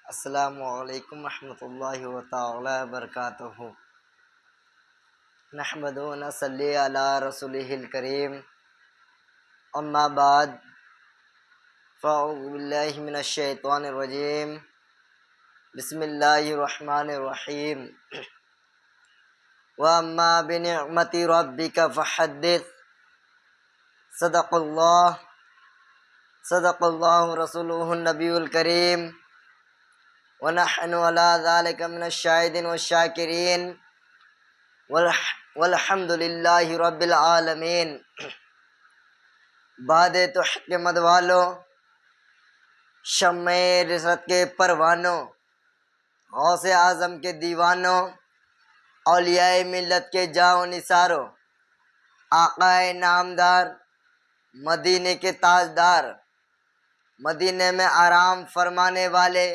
السلام علیکم ورحمۃ اللہ تعالی وبرکاتہ۔ نحمد و نصلی علی رسولہ الکریم، اما بعد فاعوذ باللہ من الشیطان الرجیم، بسم اللہ الرحمن الرحیم۔ واما بنعمت ربک فحدث، صدق اللہ رسولہ النبی الکریم، ونحن على ذلك من الشاهدين والشاكرين، والحمد للہ رب العالمین۔ بعد تو حکمت والوں، شمع رسالت کے پروانوں، غوث اعظم کے دیوانوں، اولیاء ملت کے جاں نثاروں، آقائے نامدار، مدینے کے تاجدار، مدینے میں آرام فرمانے والے،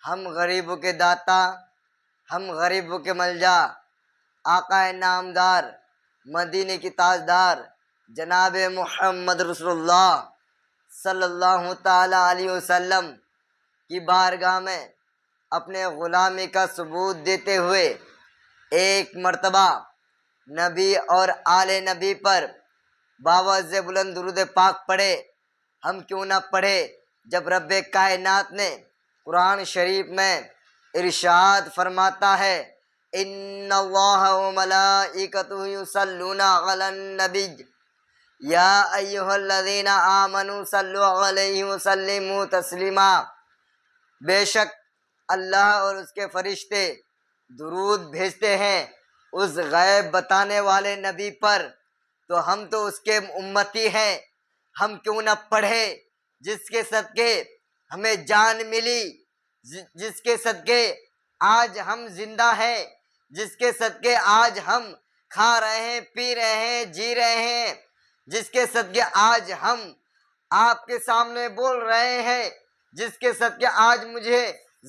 ہم غریبوں کے داتا، ہم غریبوں کے ملجا، آقا نامدار، مدینے کی تاجدار جناب محمد رسول اللہ صلی اللہ تعالی علیہ وسلم کی بارگاہ میں اپنے غلامی کا ثبوت دیتے ہوئے ایک مرتبہ نبی اور آل نبی پر باوجہ بلند درود پاک پڑھے۔ ہم کیوں نہ پڑھے جب رب کائنات نے قرآن شریف میں ارشاد فرماتا ہے، ان اللہ و ملائکتہ یصلون علی النبی یا ایھا الذین آمنوا صلوا علیہ وسلموا تسلیما۔ بے شک اللہ اور اس کے فرشتے درود بھیجتے ہیں اس غیب بتانے والے نبی پر، تو ہم تو اس کے امتی ہیں، ہم کیوں نہ پڑھے جس کے صدقے ہمیں جان ملی، جس کے صدقے آج ہم زندہ ہیں، جس کے صدقے آج ہم کھا رہے ہیں، پی رہے ہیں، جی رہے ہیں، جس کے صدقے آج ہم آپ کے سامنے بول رہے ہیں، جس کے صدقے آج مجھے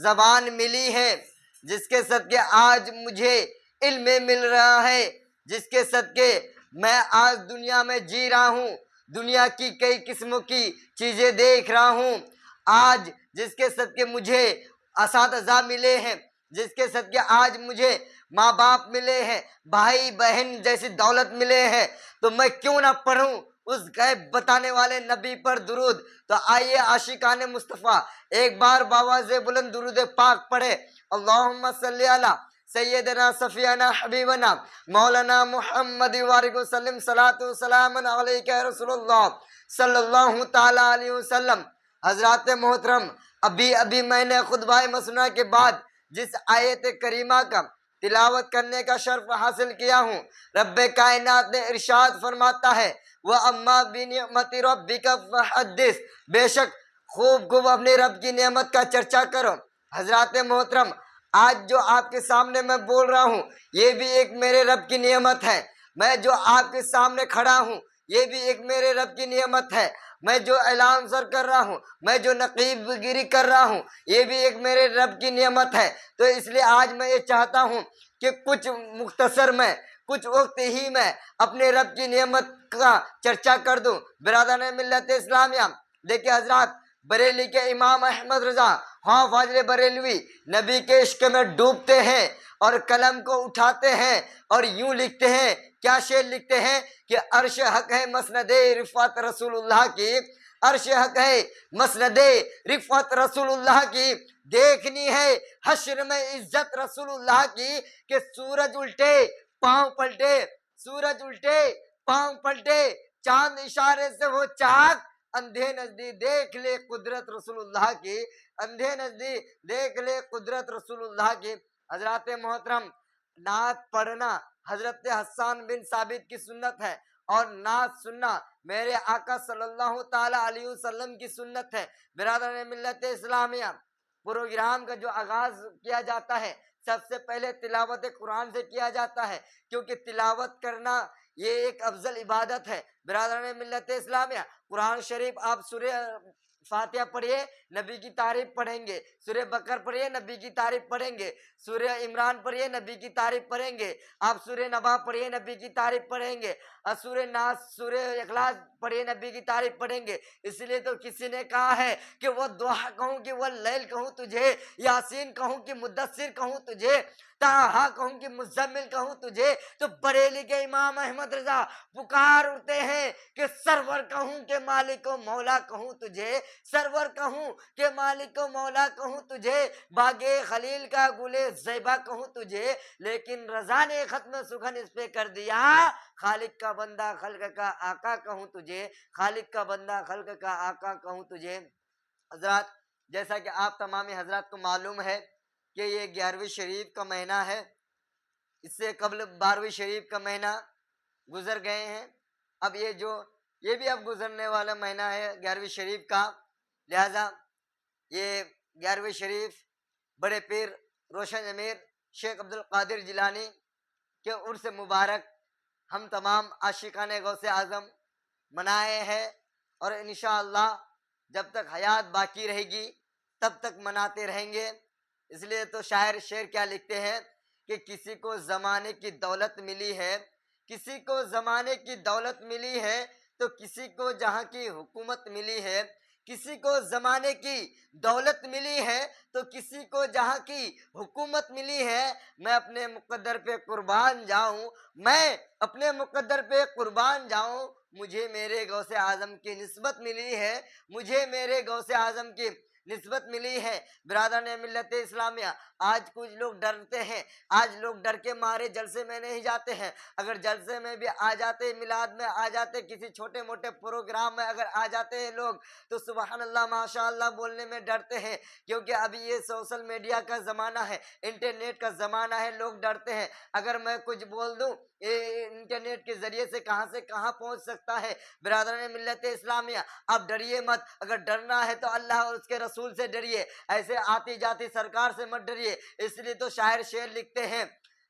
زبان ملی ہے، جس کے صدقے آج مجھے علم مل رہا ہے، جس کے صدقے میں آج دنیا میں جی رہا ہوں، دنیا کی کئی قسموں کی چیزیں دیکھ رہا ہوں، آج جس کے صدقے مجھے اساتذہ ملے ہیں، جس کے صدقے آج مجھے ماں باپ ملے ہیں، بھائی بہن جیسی دولت ملے ہیں، تو میں کیوں نہ پڑھوں اس غیب بتانے والے نبی پر درود۔ تو آئیے عاشقان مصطفیٰ ایک بار باواز بلند درود پاک پڑھے، اللہم صلی علی سیدنا صفینا حبیبنا مولانا محمد وارک وسلم، صلاۃ و سلام علیک یا رسول اللہ صلی اللہ تعالی علیہ وسلم۔ حضرات محترم، ابھی میں نے خطبہ مسنہ کے بعد جس آیت کریمہ کا تلاوت کرنے کا شرف حاصل کیا ہوں، رب کائنات نے ارشاد فرماتا ہے، وَأَمَّا بِنِعْمَتِ رَبِّكَ فَحَدِّثْ، بے شک خوب اپنے رب کی نعمت کا چرچا کرو۔ حضرات محترم، آج جو آپ کے سامنے میں بول رہا ہوں یہ بھی ایک میرے رب کی نعمت ہے، میں جو آپ کے سامنے کھڑا ہوں یہ بھی ایک میرے رب کی نعمت ہے، میں جو اعلان سر کر رہا ہوں، میں جو نقیب گیری کر رہا ہوں یہ بھی ایک میرے رب کی نعمت ہے۔ تو اس لیے آج میں یہ چاہتا ہوں کہ کچھ مختصر میں کچھ وقت ہی میں اپنے رب کی نعمت کا چرچا کر دوں۔ برادران ملت اسلامیہ، دیکھیں حضرات، بریلی کے امام احمد رضا ہاں فاضل بریلوی نبی کے عشق میں ڈوبتے ہیں اور قلم کو اٹھاتے ہیں اور یوں لکھتے ہیں، کیا شعر لکھتے ہیں کہ عرش حق ہے مسند رفعت رسول اللہ کی، عرش حق ہے مسند رفعت رسول اللہ کی، دیکھنی ہے حشر میں عزت رسول اللہ کی، کہ سورج الٹے پاؤں پلٹے، سورج الٹے پاؤں پلٹے، چاند اشارے سے وہ چاک، اندھے نزدیک دیکھ لے قدرت رسول اللہ کی، اندھے نزدیک دیکھ لے قدرت رسول اللہ کی۔ حضرات محترم، نعت پڑھنا حضرت حسان بن ثابت کی سنت ہے، اور نعت سننا میرے آقا صلی اللہ تعالی علیہ وسلم کی سنت ہے۔ برادران ملت اسلامیہ، پروگرام کا جو آغاز کیا جاتا ہے سب سے پہلے تلاوت قرآن سے کیا جاتا ہے، کیونکہ تلاوت کرنا یہ ایک افضل عبادت ہے۔ برادران ملت اسلامیہ، قرآن شریف آپ سورہ फातिहा पढ़िए, नबी की तारीफ पढ़ेंगे, सूर्य बकर पढ़िए, नबी की तारीफ पढ़ेंगे, सूर्य इमरान पढ़िए, नबी की तारीफ पढ़ेंगे, आप सूर्य नबा पढ़िए, नबी की तारीफ पढ़ेंगे, और सूर्य नास, सूर्य इखलास पढ़िए, नबी की तारीफ पढ़ेंगे। इसलिए तो किसी ने कहा है कि वो दुआ कहूँ कि वो लैल कहूँ तुझे, यासीन कहूँ कि मुद्दस्सिर कहूँ तुझे, ताहा कहूँ कि मुज़म्मिल कहूँ तुझे, तो बरेली के इमाम अहमद रजा पुकार उठते हैं कि सरवर कहूँ के मालिक को मौला कहूँ तुझे, सरवर कहूँ के मालिक को मौला कहूँ तुझे, बागे खलील का गुले ज़ैबा कहूँ तुझे, लेकिन रजा ने खत्म सुखन इस पे कर दिया, खालिक का बंदा खल्क का आका कहूँ तुझे, खालिक का बंदा खल्क का आका कहूँ तुझे। हजरात, जैसा कि आप तमामी हजरात को मालूम है कि ये 11वीं शरीफ का महीना है, इससे कबल 12वीं शरीफ का महीना गुजर गए हैं, अब ये भी अब गुजरने वाला महीना है 11वीं शरीफ का। लिहाजा ये 11वीं शरीफ बड़े पीर रोशन अमीर शेख अब्दुल कादिर जिलानी के उर्स मुबारक हम तमाम आशिकाने गौसे आज़म मनाए हैं, और इंशाअल्लाह जब तक हयात बाकी रहेगी तब तक मनाते रहेंगे। इसलिए तो शायर शेर क्या लिखते हैं कि किसी को ज़माने की दौलत मिली है, किसी को ज़माने की दौलत मिली है, तो किसी को जहाँ की हुकूमत मिली है, किसी को ज़माने की दौलत मिली है, तो किसी को जहाँ की हुकूमत मिली है। मैं अपने मुक़द्दर पे कुर्बान जाऊँ, मैं अपने मुक़द्दर पे कुर्बान जाऊँ, मुझे मेरे गौसे आज़म की निस्बत मिली है, मुझे मेरे गौसे आज़म की निस्बत मिली है। बिरादरान मिल्लत इस्लामिया, आज कुछ लोग डरते हैं, आज लोग डर के मारे जलसे में नहीं जाते हैं। अगर जलसे में भी आ जाते, मिलाद में आ जाते, किसी छोटे मोटे प्रोग्राम में अगर आ जाते हैं लोग, तो सुबहान अल्लाह माशाअल्लाह बोलने में डरते हैं, क्योंकि अभी ये सोशल मीडिया का ज़माना है, इंटरनेट का ज़माना है, लोग डरते हैं। अगर मैं कुछ बोल दूँ, ये इंटरनेट के ज़रिए से कहाँ पहुँच सकता है। बिरादरान मिल्लत इस्लामिया, आप डरिए मत, अगर डरना है तो अल्लाह और उसके रसूल से डरिए, ऐसे आती जाती सरकार से मत डरिए। इसलिए तो शायर शेर लिखते हैं,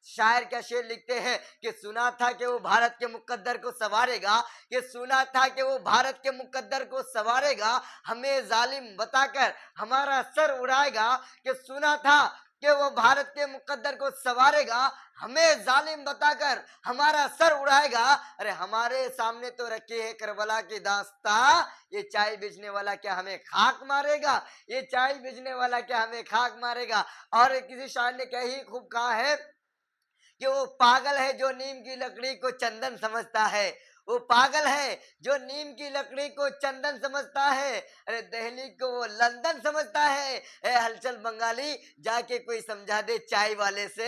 शायर क्या शेर लिखते हैं कि सुना था कि वो भारत के मुकद्दर को संवारेगा, कि सुना था कि वो भारत के मुकद्दर को संवारेगा, हमें जालिम बताकर हमारा सर उड़ाएगा, कि सुना था कि वो भारत के मुकद्दर को संवारेगा, हमें जालिम बताकर हमारा सर उड़ाएगा। अरे हमारे सामने तो रखी है करबला की दास्ता, ये चाय बेचने वाला क्या हमें खाक मारेगा, ये चाय बेचने वाला क्या हमें खाक मारेगा। और किसी शायर ने क्या ही खूब कहा है कि वो पागल है जो नीम की लकड़ी को चंदन समझता है, वो पागल है जो नीम की लकड़ी को चंदन समझता है, अरे दिल्ली को वो लंदन समझता है। ए हलचल बंगाली, जाके कोई समझा दे चाय वाले से,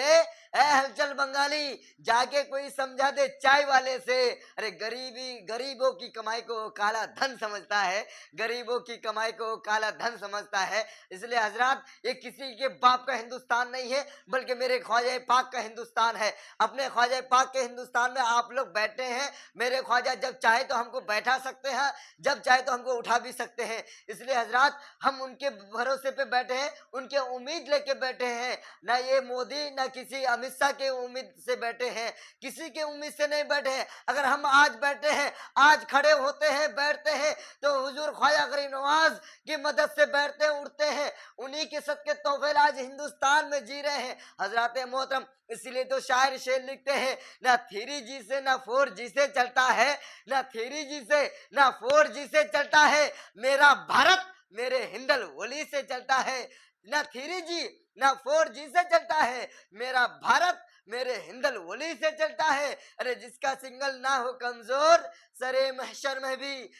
ए हलचल बंगाली, जाके कोई समझा दे चाय वाले से। अरे गरीबों की कमाई को काला धन समझता है, गरीबों की कमाई को काला धन समझता है। इसलिए हजरात, ये किसी के बाप का हिंदुस्तान नहीं है, बल्कि मेरे ख्वाजा पाक का हिंदुस्तान है। अपने ख्वाजा पाक के हिंदुस्तान में आप लोग बैठे हैं, मेरे ख्वाजा जब चाहे तो हमको बैठा सकते हैं, जब चाहे तो हमको उठा भी सकते हैं। इसलिए हजरात, हम उनके भरोसे पे बैठे हैं, उनके उम्मीद लेके बैठे हैं, ना ये मोदी ना किसी अमित शाह के उम्मीद से बैठे हैं, किसी के उम्मीद से नहीं बैठे हैं। अगर हम आज बैठे हैं, आज खड़े होते हैं, बैठते हैं, तो हुजूर ख्वाजा गरीब नवाज की मदद से बैठते हैं, उठते हैं, उन्हीं के सदके तौफील आज हिंदुस्तान में जी रहे हैं। हजरात मोहतरम, इसलिए तो शायर शेर लिखते हैं, ना 3G से ना 4G से चलता है, ना 3G से ना 4G से चलता है, मेरा भारत मेरे हिंदल वली से चलता है। ना 3G ना 4G से चलता है, मेरा भारत मेरे हिंदल वली से चलता है। अरे जिसका सिंगल ना हो कमजोर, सरे महशर में भी